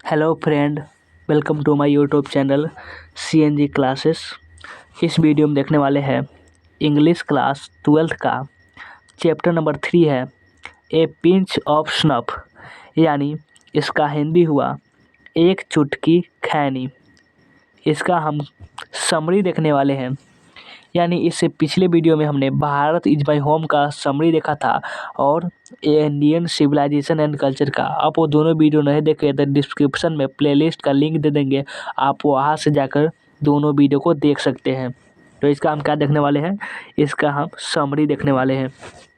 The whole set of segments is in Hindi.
Hello friend, welcome to my YouTube channel CNG classes. इस वीडियो में देखने वाले हैं इंग्लिश क्लास 12th का चैप्टर नंबर 3 है ए पिंच ऑफ स्नफ, यानी इसका हिंदी हुआ एक चुटकी खैनी। इसका हम समरी देखने वाले हैं, यानी इससे पिछले वीडियो में हमने भारत इज माई होम का समरी देखा था और इंडियन सिविलाइजेशन एंड कल्चर का। आप वो दोनों वीडियो नहीं देखे तो डिस्क्रिप्शन में प्लेलिस्ट का लिंक दे देंगे, आप वहाँ से जाकर दोनों वीडियो को देख सकते हैं। तो इसका हम क्या देखने वाले हैं, इसका हम समरी देखने वाले हैं।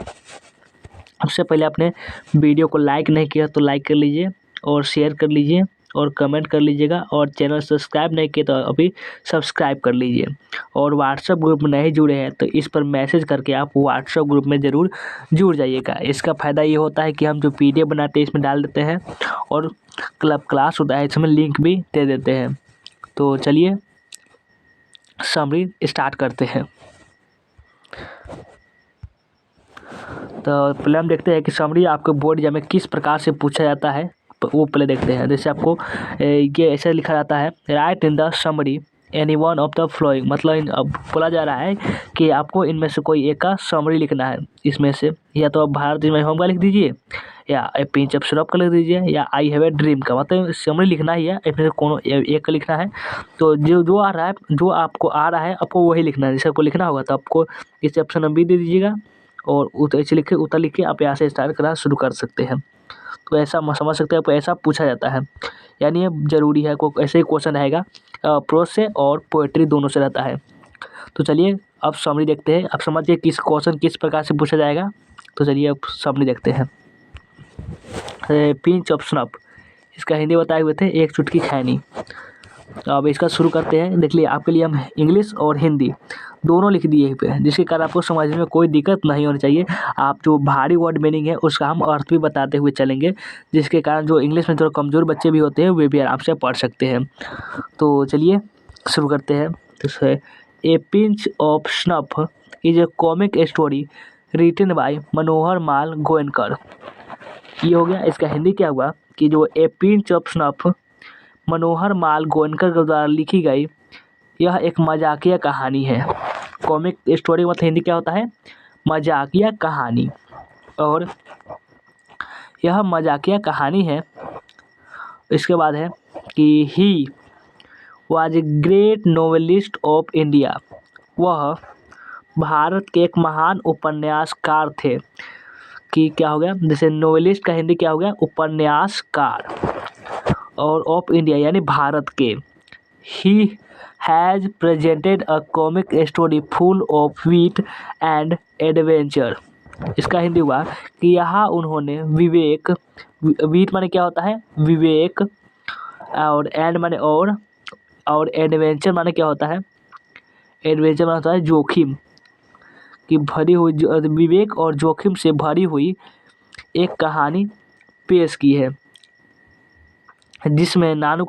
सबसे पहले आपने वीडियो को लाइक नहीं किया तो लाइक कर लीजिए और शेयर कर लीजिए और कमेंट कर लीजिएगा, और चैनल सब्सक्राइब नहीं किए तो अभी सब्सक्राइब कर लीजिए। और व्हाट्सएप ग्रुप में नहीं जुड़े हैं तो इस पर मैसेज करके आप व्हाट्सएप ग्रुप में ज़रूर जुड़ जाइएगा। इसका फ़ायदा ये होता है कि हम जो PDF बनाते हैं इसमें डाल देते हैं, और क्लब क्लास होता है इसमें लिंक भी दे देते हैं। तो चलिए समरी स्टार्ट करते हैं। तो पहले हम देखते हैं कि समरी आपको बोर्ड एग्जाम में किस प्रकार से पूछा जाता है, वो पहले देखते हैं। जैसे आपको ये ऐसे लिखा जाता है, right in the summary any one of the flowing, मतलब अब बोला जा रहा है कि आपको इनमें से कोई एक का समरी लिखना है। इसमें से या तो आप भारत इज माई होम का लिख दीजिए, या ए पिंच ऑफ स्नफ का लिख दीजिए, या आई हैव ए ड्रीम का, मतलब समरी लिखना ही है। इसमें से कोनो एक का लिखना है। तो जो जो आ रहा है, जो आपको आ रहा है आपको वही लिखना है। जैसे आपको लिखना होगा तो आपको इस ऑप्शन में भी दे दीजिएगा, और ऐसे लिख के उत्तर लिख के आप यहाँ से स्टार्ट करना शुरू कर सकते हैं। तो ऐसा समझ सकते हैं, आपको ऐसा पूछा जाता है, यानी ये ज़रूरी है। को ऐसे ही क्वेश्चन आएगा प्रोज से और पोएट्री दोनों से रहता है। तो चलिए अब समरी देखते हैं। आप समझिए किस क्वेश्चन किस प्रकार से पूछा जाएगा। तो चलिए अब समरी देखते हैं। पिंच ऑफ स्नफ, इसका हिंदी बताए हुए थे एक चुटकी खैनी। अब इसका शुरू करते हैं। देख लिए आपके लिए हम इंग्लिश और हिंदी दोनों लिख दिए पे, जिसके कारण आपको समझने में कोई दिक्कत नहीं होनी चाहिए। आप जो भारी वर्ड मीनिंग है उसका हम अर्थ भी बताते हुए चलेंगे, जिसके कारण जो इंग्लिश में थोड़ा कमज़ोर बच्चे भी होते हैं वे भी आराम से पढ़ सकते हैं। तो चलिए शुरू करते हैं। तो a pinch of snuff is a comic story written by Manohar Malgonkar. ये हो गया। इसका हिंदी क्या हुआ कि जो a pinch of snuff Manohar Malgonkar के द्वारा लिखी गई यह एक मजाकिया कहानी है। कॉमिक स्टोरी मतलब हिंदी क्या होता है, मजाकिया कहानी। और यह मजाकिया कहानी है। इसके बाद है कि he was a great novelist of India, वह भारत के एक महान उपन्यासकार थे। कि क्या हो गया, जैसे नोवेलिस्ट का हिंदी क्या हो गया, उपन्यासकार, और ऑफ इंडिया यानी भारत के। He has presented a comic story full of wheat and adventure. इसका हिंदी हुआ कि यहाँ उन्होंने विवेक, वीट माने क्या होता है विवेक, और एंड माने और एडवेंचर माने क्या होता है, एडवेंचर माने होता है जोखिम की भरी हुई, विवेक और जोखिम से भरी हुई एक कहानी पेश की है, जिसमें नानू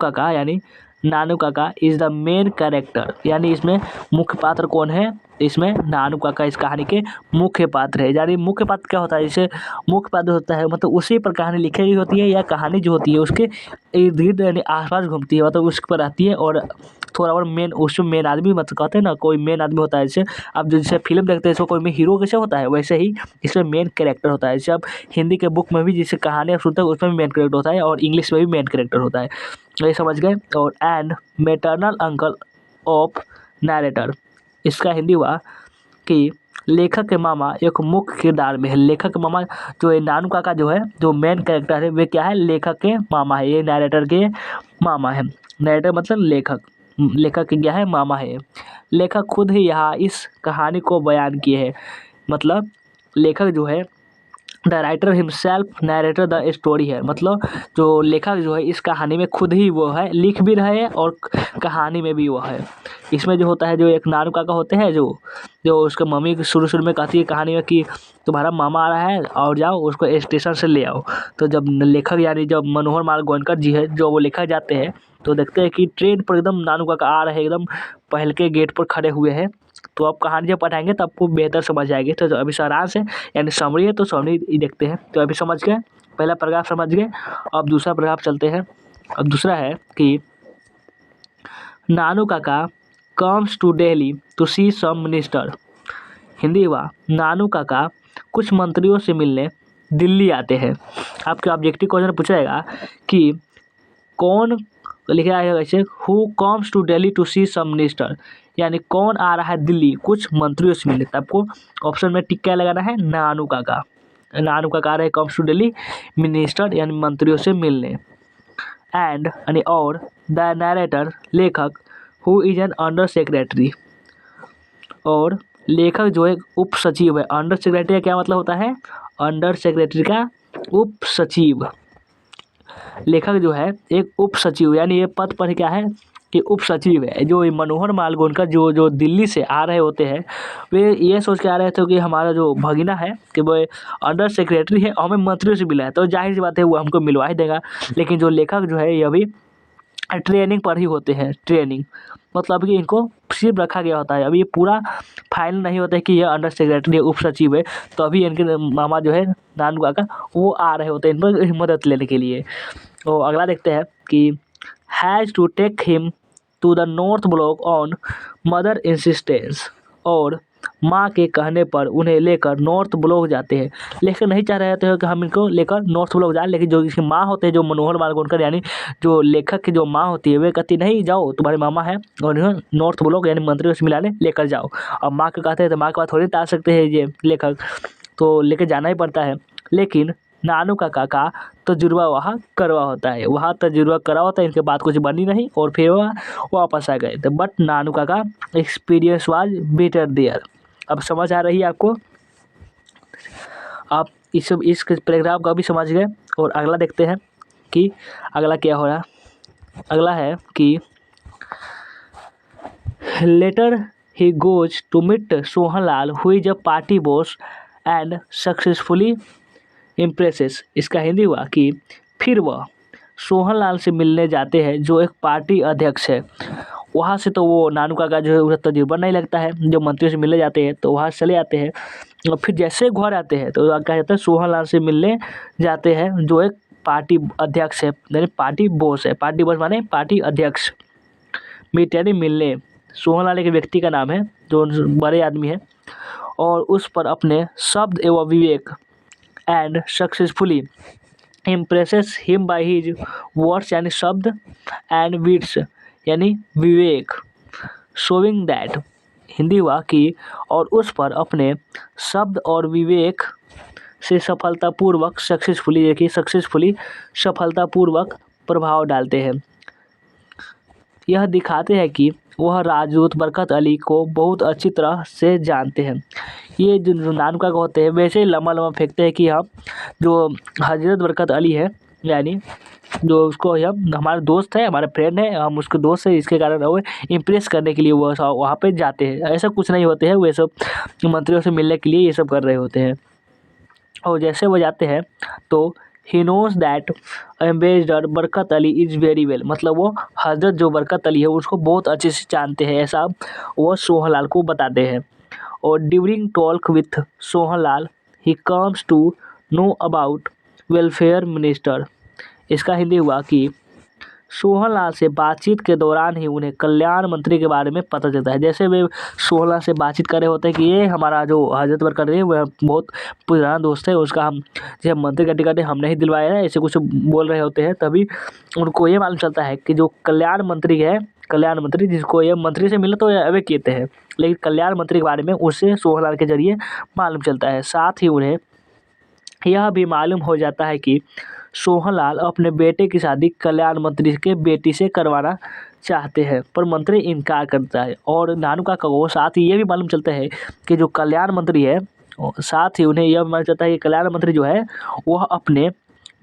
काका इज़ द मेन कैरेक्टर, यानी इसमें मुख्य पात्र कौन है, इसमें नानू काका इस कहानी के मुख्य पात्र है। यानी मुख्य पात्र क्या होता है, जैसे मुख्य पात्र होता है मतलब उसी पर कहानी लिखी गई होती है, या कहानी जो होती है उसके इर्द गिर्द यानी आसपास घूमती है, मतलब उस पर रहती है। और थोड़ा और मेन, उसमें मेन आदमी मतलब कहते हैं ना, कोई मेन आदमी होता है। जैसे अब जैसे फिल्म देखते हैं इसको कोई में हीरो कैसे होता है, वैसे ही इसमें मेन कैरेक्टर होता है। जैसे अब हिंदी के बुक में भी जैसे कहानी आप सुनते हैं उसमें भी मेन कैरेक्टर होता है, और इंग्लिश में भी मेन कैरेक्टर होता है। ये समझ गए। और and maternal uncle of narrator, इसका हिंदी हुआ कि लेखक के मामा एक मुख्य किरदार में है। लेखक के मामा जो है नानू काका, जो है जो मेन कैरेक्टर है वे क्या है, लेखक के मामा है। ये नरेटर के मामा है। नरेटर मतलब लेखक, लेखक के क्या है मामा है। लेखक खुद ही यहाँ इस कहानी को बयान किए हैं, मतलब लेखक जो है the writer himself narrator the story है, मतलब जो लेखक जो है इस कहानी में खुद ही वो है, लिख भी रहे हैं और कहानी में भी वो है। इसमें जो होता है, जो एक नानू काका होते हैं, जो उसके मम्मी शुरू में कहती है कहानी में कि तुम्हारा मामा आ रहा है और जाओ उसको स्टेशन से ले आओ। तो जब लेखक यानी जब मनोहर माल गोयनकर जी है जो वो लेखक जाते हैं, तो देखते हैं कि ट्रेन पर एकदम नानू काका आ रहे हैं, एकदम पहल के गेट पर खड़े हुए हैं। तो आप कहानी जब पढ़ाएंगे तो आपको बेहतर समझ आएगी। तो अभी सारांश है यानी समरी है, तो समरी देखते हैं। तो अभी समझ गए, पहला पैराग्राफ समझ गए। अब दूसरा पैराग्राफ चलते हैं। अब दूसरा है कि Nanu Kaka comes to Delhi to see some minister. Hindi हुआ, नानू काका कुछ मंत्रियों से मिलने दिल्ली आते हैं। आपके ऑब्जेक्टिव क्वेश्चन पूछा जाएगा कि कौन लिखा है ऐसे, who comes to Delhi to see some minister, यानी कौन आ रहा है दिल्ली कुछ मंत्रियों से मिलने। तब आपको ऑप्शन में टिक क्या लगाना है, नानू काका। नानू काका आ रहे कम्स टू दिल्ली मिनिस्टर यानी मंत्रियों से मिलने। एंड यानी और द नरेटर लेखक who is an under secretary, और लेखक जो है उप सचिव है। अंडर सेक्रेटरी का क्या मतलब होता है, अंडर सेक्रेटरी का उप सचिव। लेखक जो है एक उप सचिव, यानी ये पद पर क्या है कि उप सचिव है। जो मनोहर मालगोनकर जो जो दिल्ली से आ रहे होते हैं, वे ये सोच के आ रहे थे कि हमारा जो भगीना है कि वो अंडर सेक्रेटरी है, हमें मंत्रियों से मिला है, तो जाहिर सी बात है वो हमको मिलवा ही देगा। लेकिन जो लेखक जो है ये अभी ट्रेनिंग पर ही होते हैं। ट्रेनिंग मतलब कि इनको सिर्फ रखा गया होता है, अभी ये पूरा फाइनल नहीं होता है कि ये अंडर सेक्रेटरी उप सचिव है। तो अभी इनके मामा जो है नानू काका वो आ रहे होते हैं इन पर मदद लेने के लिए। तो अगला देखते हैं कि has to take him to the North Block on mother insistence, और माँ के कहने पर उन्हें लेकर नॉर्थ ब्लॉक जाते हैं। लेकर नहीं चाह रहे थे कि हम इनको लेकर नॉर्थ ब्लॉक जाएं, लेकिन जो इसकी माँ होते हैं जो मनोहर मालगोनकर यानी जो लेखक की जो माँ होती है वे कहती नहीं जाओ, तुम्हारे मामा है और इन्हें नॉर्थ ब्लॉक यानी मंत्रियों से मिलाने लेकर जाओ। अब माँ को कहते हैं तो माँ के बात थोड़ी टाल सकते हैं ये लेखक, तो लेकर जाना ही पड़ता है। लेकिन नानू काका का तजुर्बा वहाँ करवा होता है, वहाँ तजुर्बा करा होता है, इनके बात कुछ बनी नहीं और फिर वह वापस आ गए थे। बट नानू काका एक्सपीरियंस वाज बेटर देयर। अब समझ आ रही है आपको, आप इस पैराग्राफ का भी समझ गए। और अगला देखते हैं कि अगला क्या हो रहा। अगला है कि later he goes to meet Sohanlal who is a party boss and successfully impresses. इसका हिंदी हुआ कि फिर वह सोहनलाल से मिलने जाते हैं जो एक पार्टी अध्यक्ष है। वहाँ से तो वो नानू काका जो है उसे तजुर्बा नहीं लगता है, जो मंत्रियों से मिलने जाते हैं तो वहाँ चले जाते हैं। और फिर जैसे घर आते हैं तो क्या कहते हैं, सोहनलाल से मिलने जाते हैं जो एक पार्टी अध्यक्ष है, यानी पार्टी बॉस है। पार्टी बॉस माने पार्टी अध्यक्ष। मीट यानी मिलने। सोहनलाल एक व्यक्ति का नाम है जो बड़े आदमी है, और उस पर अपने शब्द एवं विवेक and successfully impresses him by his words यानी शब्द एंड विट्स यानी विवेक, शोइंग दैट। हिंदी हुआ कि और उस पर अपने शब्द और विवेक से सफलतापूर्वक सक्सेसफुली, देखिए सक्सेसफुली सफलतापूर्वक प्रभाव डालते हैं। यह दिखाते हैं कि वह राजदूत बरकत अली को बहुत अच्छी तरह से जानते हैं। ये जो नानू काका होते हैं वैसे ही लम्बा लम्बा फेंकते हैं कि हम जो हजरत बरकत अली है, यानी जो उसको हम हमारा दोस्त है, हमारा फ्रेंड है, हम उसके दोस्त है, इसके कारण वो इम्प्रेस करने के लिए वो वहाँ पे जाते हैं। ऐसा कुछ नहीं होते हैं, वे सब मंत्रियों से मिलने के लिए ये सब कर रहे होते हैं। और जैसे वो जाते हैं तो he knows that ambassador Barkat Ali is very well, मतलब वो हजरत जो बरकत अली है उसको बहुत अच्छे से जानते हैं, ऐसा वो सोहनलाल को बताते हैं। और during talk with Sohanlal he comes to know about welfare minister. इसका हिंदी हुआ कि सोहनलाल से बातचीत के दौरान ही उन्हें कल्याण मंत्री के बारे में पता चलता है। जैसे वे सोहनलाल से बातचीत कर रहे होते हैं कि ये हमारा जो हजरत बरकत है वह बहुत पुराना दोस्त है, उसका हम जब मंत्री का टिकट हम नहीं दिलवाया है, ऐसे कुछ बोल रहे होते हैं। तभी उनको ये मालूम चलता है कि जो कल्याण मंत्री है, कल्याण मंत्री जिसको ये मंत्री से मिले तो अवे कहते हैं, लेकिन कल्याण मंत्री के बारे में उससे सोहनलाल के जरिए मालूम चलता है। साथ ही उन्हें यह भी मालूम हो जाता है कि सोहनलाल अपने बेटे की शादी कल्याण मंत्री के बेटी से करवाना चाहते हैं, पर मंत्री इनकार करता है। और नानू काका को साथ ही ये भी मालूम चलता है कि जो कल्याण मंत्री है, साथ ही उन्हें यह मालूम चलता है कि कल्याण मंत्री जो है वह अपने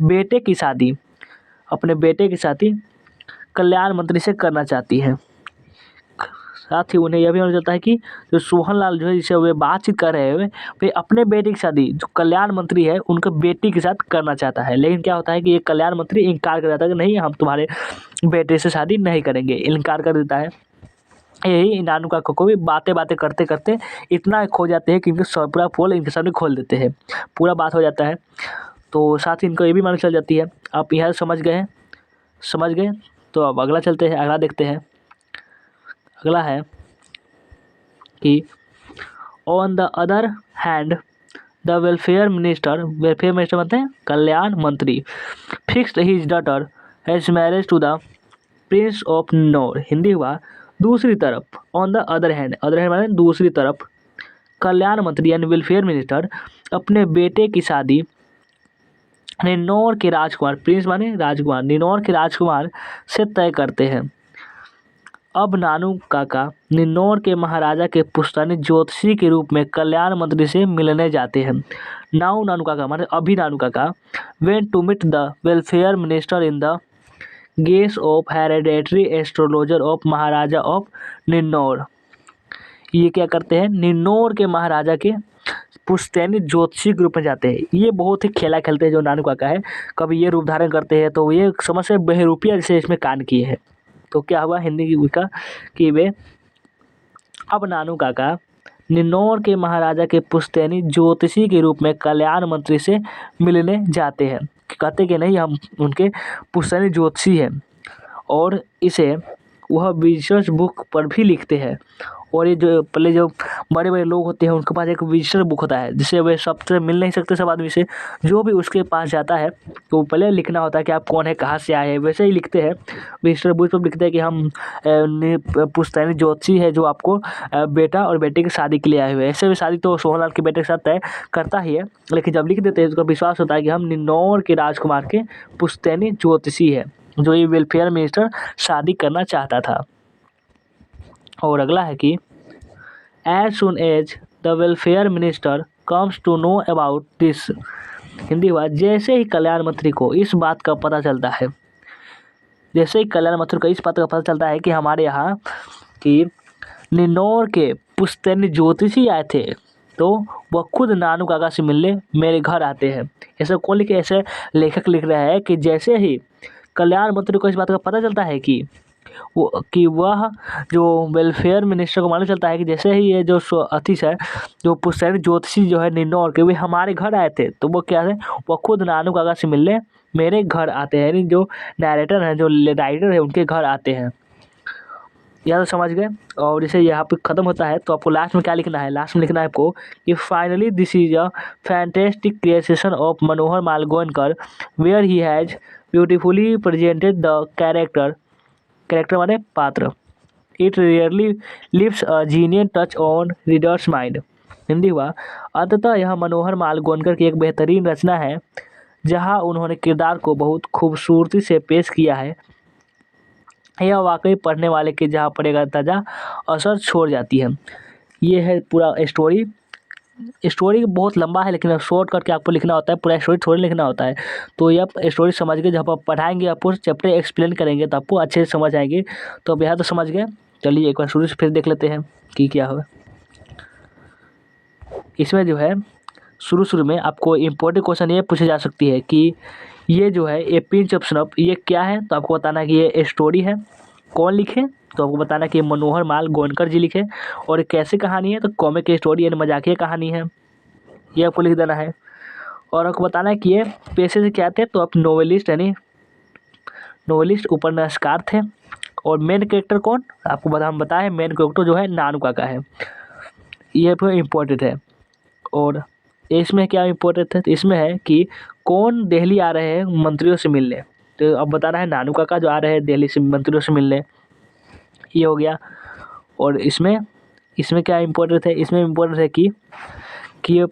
बेटे की शादी कल्याण मंत्री से करना चाहती है। साथ ही उन्हें यह भी मालूम चलता है कि जो सोहनलाल जो है जिससे वे बातचीत कर रहे हैं वे अपने बेटे की शादी जो कल्याण मंत्री है उनके बेटी के साथ करना चाहता है। लेकिन क्या होता है कि ये कल्याण मंत्री इनकार कर देता है कि नहीं, हम तुम्हारे बेटे से शादी नहीं करेंगे, इनकार कर देता है। यही नानू काका को भी बातें करते करते इतना खो जाते हैं कि इनके पूरा पोल इनके सामने खोल देते हैं, पूरा बात हो जाता है। तो साथ ही इनको ये भी मालूम चल जाती है। आप यहाँ समझ गए हैं। समझ गए। तो अब अगला चलते हैं, अगला देखते हैं। अगला है कि on the other hand the welfare minister मतलब हैं कल्याण मंत्री, fixed his daughter as marriage to the prince of Naur. Hindi हुआ दूसरी तरफ, ऑन द अदर हैंड माने दूसरी तरफ, कल्याण मंत्री यानी वेलफेयर मिनिस्टर अपने बेटे की शादी निन्नौर के राजकुमार, प्रिंस माने राजकुमार, निन्नौर के राजकुमार से तय करते हैं। अब नानू काका निन्नौर के महाराजा के पुश्तैनी ज्योतिषी के रूप में कल्याण मंत्री से मिलने जाते हैं। नाउ नानू काका माने अभी Nanu Kaka went to meet the welfare minister in the guise of hereditary astrologer of Maharaja of Ninnaur. ये क्या करते हैं, निन्नौर के महाराजा के पुश्तैनी ज्योतिषी के रूप में जाते हैं। ये बहुत ही खेला खेलते हैं जो नानू काका है, कभी ये रूप धारण करते हैं तो ये समझ से बहरूपिया जैसे इसमें कांड किए हैं। तो क्या हुआ हिंदी की का कि वे अब नानू काका निन्नौर के महाराजा के पुश्तैनी ज्योतिषी के रूप में कल्याण मंत्री से मिलने जाते हैं। कहते कि नहीं हम उनके पुश्तैनी ज्योतिषी हैं, और इसे वह विजिटर्स बुक पर भी लिखते हैं। और ये जो पहले जो बड़े बड़े लोग होते हैं उनके पास एक विजिटर बुक होता है जिससे वे सबसे मिल नहीं सकते सब आदमी से, जो भी उसके पास जाता है तो पहले लिखना होता है कि आप कौन है, कहाँ से आए हैं, वैसे ही लिखते हैं। विजिटर बुक पर लिखते हैं कि हम पुश्तैनी ज्योतिषी है जो आपको बेटा और बेटे की शादी के लिए आए हुए हैं। ऐसे भी शादी तो सोहनलाल के बेटे के साथ तय करता ही है, लेकिन जब लिख देते हैं उसका विश्वास होता है कि हम निन्नौर के राजकुमार के पुश्तैनी ज्योतिषी है जो ये वेलफेयर मिनिस्टर शादी करना चाहता था। और अगला है कि as soon as the welfare minister comes to know about this. Hindi हुआ जैसे ही कल्याण मंत्री को इस बात का पता चलता है, जैसे ही कल्याण मंत्री को इस बात का पता चलता है कि हमारे यहाँ कि निन्नौर के पुश्तैनी ज्योतिषी आए थे, तो वह खुद नानू काका से मिलने मेरे घर आते हैं। ऐसा कौन लिखे, ऐसे लेखक लिख रहा है कि जैसे ही कल्याण मंत्री को इस बात का पता चलता है कि वह जो वेलफेयर मिनिस्टर को मालूम चलता है कि जैसे ही ये जो अतिश है जो पुश्तैनी ज्योतिषी जो है निन्नौर के वे हमारे घर आए थे, तो वो क्या है, वो खुद नानू काका से मिलने मेरे घर आते हैं। यानी जो नरेटर है जो राइटर है उनके घर आते हैं। यह तो समझ गए। और जैसे यहाँ पे ख़त्म होता है तो आपको लास्ट में क्या लिखना है, लास्ट में लिखना है आपको कि finally this is a fantastic creation of Manohar Malgonkar where he has beautifully presented the character माने पात्र। It really leaves a genius touch on reader's mind. Hindi हुआ अंततः यह मनोहर माल गोयनकर की एक बेहतरीन रचना है जहाँ उन्होंने किरदार को बहुत खूबसूरती से पेश किया है। यह वाकई पढ़ने वाले के जहाँ पड़ेगा ताज़ा असर छोड़ जाती है। ये है पूरा स्टोरी बहुत लंबा है लेकिन शॉर्ट करके आपको लिखना होता है, पूरा स्टोरी थोड़ी लिखना होता है। तो ये आप स्टोरी समझ के जब आप पढ़ाएंगे आपको चैप्टर एक्सप्लेन करेंगे तो आपको अच्छे से समझ आएंगे। तो अब यहाँ तो समझ गए, चलिए एक बार शुरू से फिर देख लेते हैं कि क्या होगा। इसमें जो है शुरू में आपको इम्पोर्टेंट क्वेश्चन ये पूछे जा सकती है कि ये जो है ए पिंच ऑफ स्नफ ये क्या है, तो आपको बताना है कि ये स्टोरी है, कौन लिखे तो आपको बताना कि मनोहर माल गोयनकर जी लिखे, और कैसी कहानी है तो कॉमिक स्टोरी यानी मजाकिया कहानी है, ये आपको लिख देना है। और आपको बताना है कि ये पेशे से क्या थे, तो आप नोवेलिस्ट यानी नोवेलिस्ट उपन्यासकार थे। और मेन कैरेक्टर कौन आपको हम बताएं, मेन कैरेक्टर जो है नानू काका है, ये इम्पोर्टेंट है। और इसमें क्या इम्पोर्टेंट है, तो इसमें है कि कौन दिल्ली आ रहे हैं मंत्रियों से मिलने, तो अब बताना है नानू काका जो आ रहे हैं दिल्ली से मंत्रियों से मिलने, ये हो गया। और इसमें क्या इम्पोर्टेंट है, इसमें इम्पोर्टेंट है कि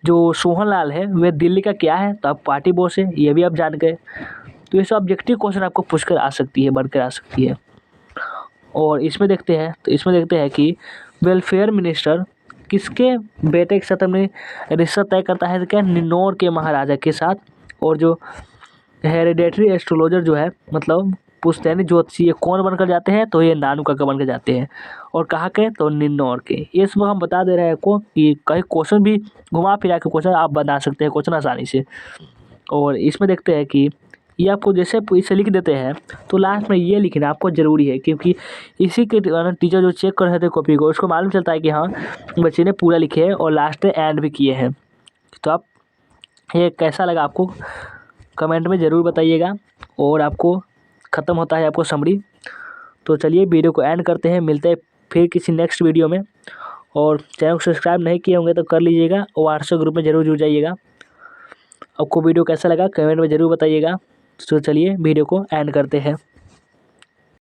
जो सोहनलाल है वे दिल्ली का क्या है, तो आप पार्टी बॉस है, ये भी आप जान गए। तो ये सब ऑब्जेक्टिव क्वेश्चन आपको पूछकर आ सकती है, बनकर आ सकती है। और इसमें देखते हैं, तो इसमें देखते हैं कि वेलफेयर मिनिस्टर किसके बेटे के साथ अपने रिश्ता तय करता है, तो क्या निन्नौर के महाराजा के साथ। और जो हेरिडेटरी एस्ट्रोलॉजर जो है मतलब पुश्तैनी ज्योतिषी ये कौन बनकर जाते हैं, तो ये नानू काका बनकर जाते हैं। और कहाँ के, तो निन्नौर के। ये सब हम बता दे रहे हैं आपको कि कहीं क्वेश्चन भी घुमा फिरा के क्वेश्चन आप बना सकते हैं क्वेश्चन आसानी से। और इसमें देखते हैं कि ये आपको जैसे इसे लिख देते हैं तो लास्ट में ये लिखना आपको ज़रूरी है, क्योंकि इसी के टीचर जो चेक कर रहे थे कॉपी को उसको मालूम चलता है कि हाँ बच्चे ने पूरा लिखे है और लास्ट में एंड भी किए हैं। तो आप ये कैसा लगा आपको कमेंट में ज़रूर बताइएगा। और आपको ख़त्म होता है आपको समरी। तो चलिए वीडियो को एंड करते हैं, मिलते हैं फिर किसी नेक्स्ट वीडियो में। और चैनल को सब्सक्राइब नहीं किए होंगे तो कर लीजिएगा और व्हाट्सएप ग्रुप में ज़रूर जुड़ जाइएगा। आपको वीडियो कैसा लगा कमेंट में ज़रूर बताइएगा। तो चलिए वीडियो को एंड करते हैं।